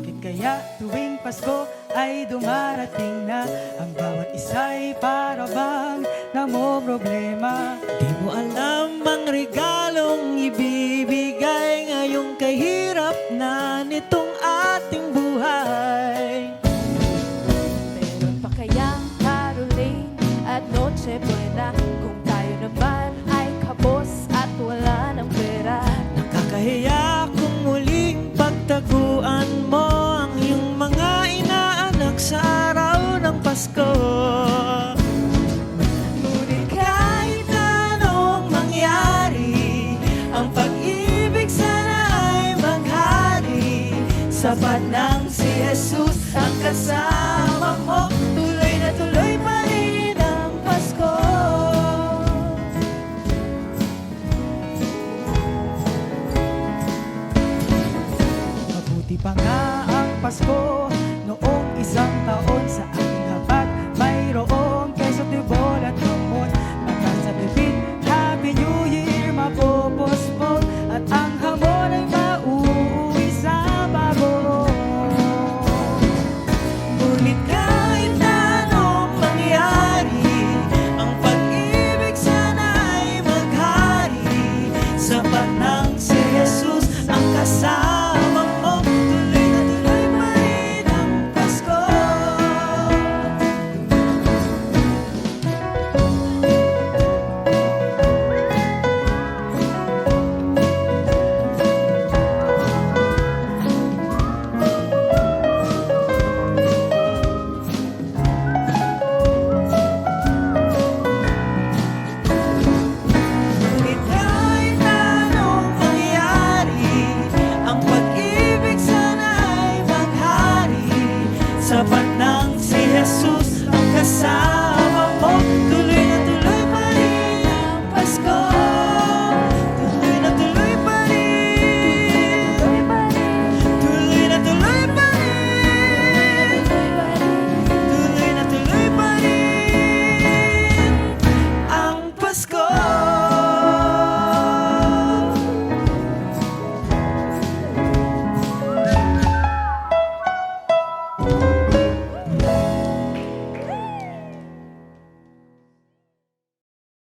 Bakit kaya tuwing Pasko ay dumarating na ang bawat isa'y para bang namomroblema? Di mo alam ang regalong ibibigay ngayong kahirap na nitong ating buhay. Meron pa kayang caroling at Noche Buena kung tayo naman ay kapos at wala ng pera? Nakakahiya kung muling pagtaguan mo ang iyong mga inaanak sa araw ng Pasko. Ngunit Kahit anong mangyari, ang pag-ibig sana ay maghari. Sapat nang si Jesus ang kasama mo, tuloy na tuloy pa rin ang Pasko. Mabuti pa nga ang Pasko noong isang taon. Sa ating hapat mayroong keso, tibol at gamot. Baka sa bibig Happy New Year mapopospon, at ang hamon ay mauuwi sa bago. Ngunit kahit anong mangyari, ang pag-ibig sana ay maghari. Sapat nang si